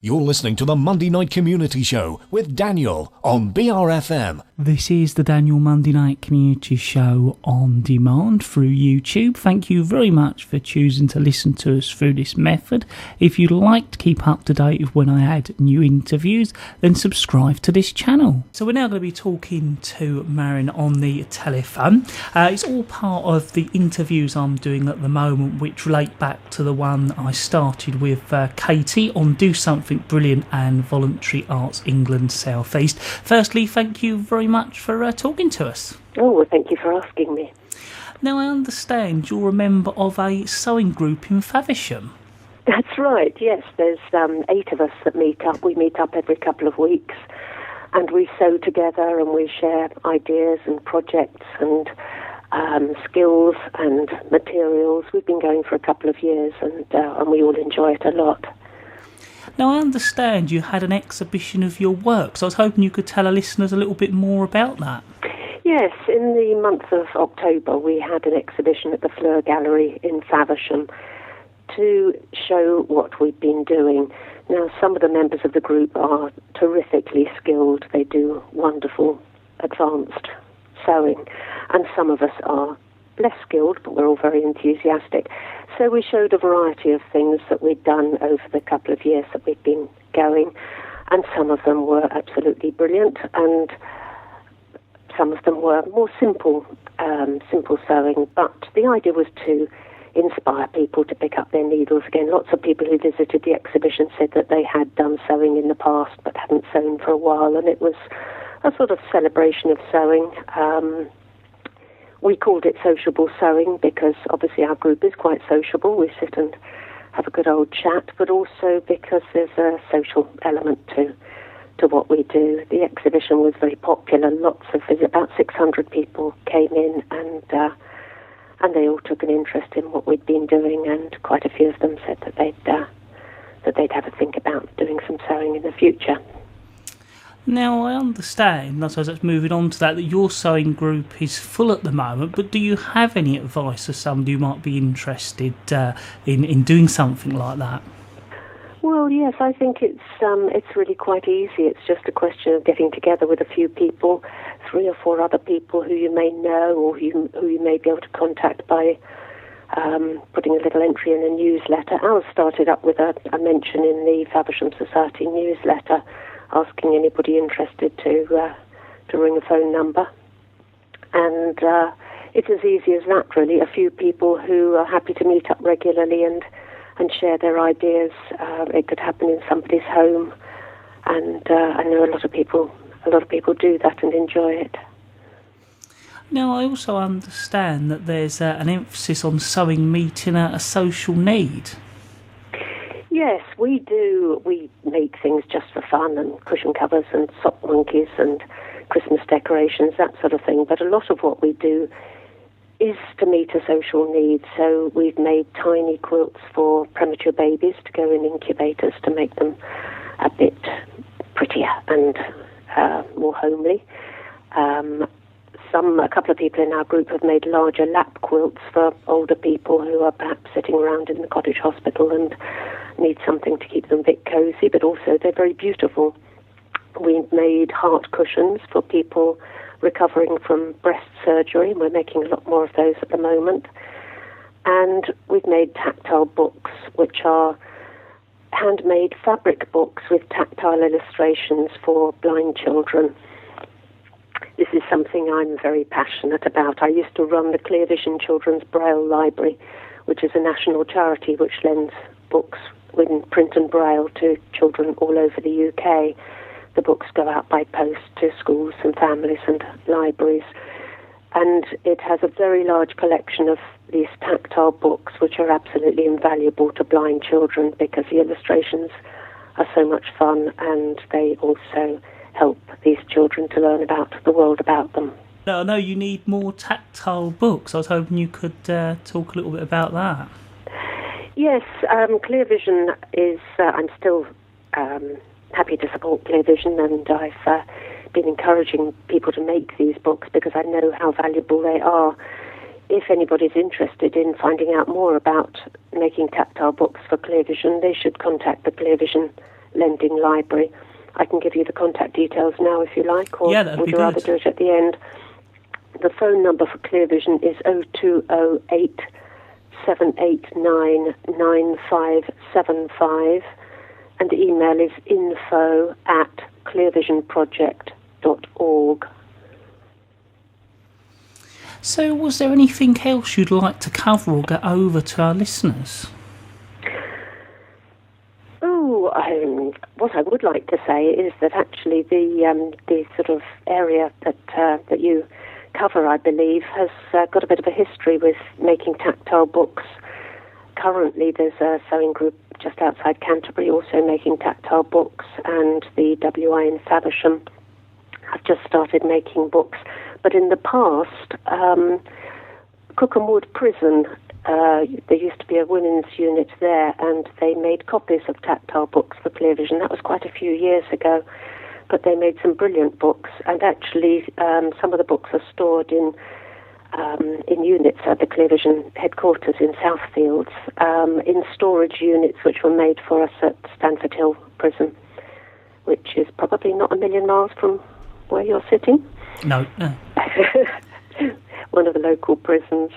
You're listening to the Monday Night Community Show with Daniel on BRFM. This is the Daniel Monday Night Community Show on demand through YouTube. Thank you very much for choosing to listen to us through this method. If you'd like to keep up to date with when I add new interviews, then subscribe to this channel. So we're now going to be talking to Marion on the telephone. It's all part of the interviews I'm doing at the moment, which relate back to the one I started with Katie on Do Something Brilliant and Voluntary Arts England South East. Firstly, thank you very much for talking to us. Oh, well, thank you for asking me. Now, I understand you're a member of a sewing group in Faversham. That's right, yes. There's 8 of us that meet up. We meet up every couple of weeks and we sew together and we share ideas and projects and skills and materials. We've been going for a couple of years and we all enjoy it a lot. Now, I understand you had an exhibition of your work, so I was hoping you could tell our listeners a little bit more about that. Yes, in the month of October we had an exhibition at the Fleur Gallery in Faversham to show what we've been doing. Now, some of the members of the group are terrifically skilled. They do wonderful advanced sewing, and some of us are less skilled, but we're all very enthusiastic. So we showed a variety of things that we'd done over the couple of years that we'd been going, and some of them were absolutely brilliant, and some of them were more simple sewing. But the idea was to inspire people to pick up their needles again. Lots of people who visited the exhibition said that they had done sewing in the past but hadn't sewn for a while, and it was a sort of celebration of sewing. We called it sociable sewing because obviously our group is quite sociable. We sit and have a good old chat, but also because there's a social element to what we do. The exhibition was very popular. Lots of visitors, about 600 people came in, and they all took an interest in what we'd been doing, and quite a few of them said that they'd have a think about doing some sewing in the future. Now, I understand, I suppose that's moving on to that your sewing group is full at the moment, but do you have any advice for somebody who might be interested in doing something like that? Well, yes, I think it's really quite easy. It's just a question of getting together with a few people, 3 or 4 other people who you may know or who you may be able to contact by putting a little entry in a newsletter. Ours started up with a mention in the Faversham Society newsletter, asking anybody interested to ring a phone number. And it's as easy as that, really. A few people who are happy to meet up regularly and share their ideas. It could happen in somebody's home, and I know a lot of people do that and enjoy it. Now, I also understand that there's an emphasis on sewing meeting a social need. Yes, we do. We make things just for fun, and cushion covers and sock monkeys and Christmas decorations, that sort of thing. But a lot of what we do is to meet a social need. So we've made tiny quilts for premature babies to go in incubators to make them a bit prettier and more homely. A couple of people in our group have made larger lap quilts for older people who are perhaps sitting around in the cottage hospital and need something to keep them a bit cosy, but also they're very beautiful. We've made heart cushions for people recovering from breast surgery, and we're making a lot more of those at the moment. And we've made tactile books, which are handmade fabric books with tactile illustrations for blind children. This is something I'm very passionate about. I used to run the Clear Vision Children's Braille Library, which is a national charity which lends books in print and braille to children all over the UK. The books go out by post to schools and families and libraries. And it has a very large collection of these tactile books, which are absolutely invaluable to blind children because the illustrations are so much fun, and they also help these children to learn about the world about them. Now, I know you need more tactile books. I was hoping you could talk a little bit about that. Yes, Clear Vision is, I'm still happy to support Clear Vision, and I've been encouraging people to make these books because I know how valuable they are. If anybody's interested in finding out more about making tactile books for Clear Vision, they should contact the Clear Vision lending library. I can give you the contact details now if you like, or would you rather do it at the end? The phone number for Clear Vision is 0208 789 9575, and the email is info@clearvisionproject.org. So was there anything else you'd like to cover or get over to our listeners? What I would like to say is that actually the sort of area that you cover, I believe, has got a bit of a history with making tactile books. Currently, there's a sewing group just outside Canterbury also making tactile books, and the WI in Faversham have just started making books. But in the past, Cookham Wood Prison, there used to be a women's unit there, and they made copies of tactile books for Clear Vision. That was quite a few years ago, but they made some brilliant books, and actually some of the books are stored in units at the Clear Vision headquarters in Southfields, in storage units which were made for us at Stanford Hill Prison, which is probably not a million miles from where you're sitting. No. One of the local prisons.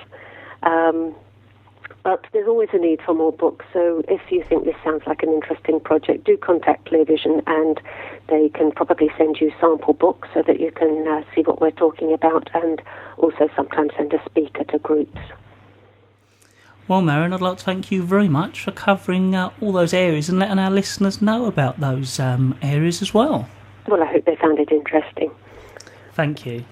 But there's always a need for more books, so if you think this sounds like an interesting project, do contact Clear Vision, and they can probably send you sample books so that you can see what we're talking about, and also sometimes send a speaker to groups. Well, Marion, I'd like to thank you very much for covering all those areas and letting our listeners know about those areas as well. Well, I hope they found it interesting. Thank you.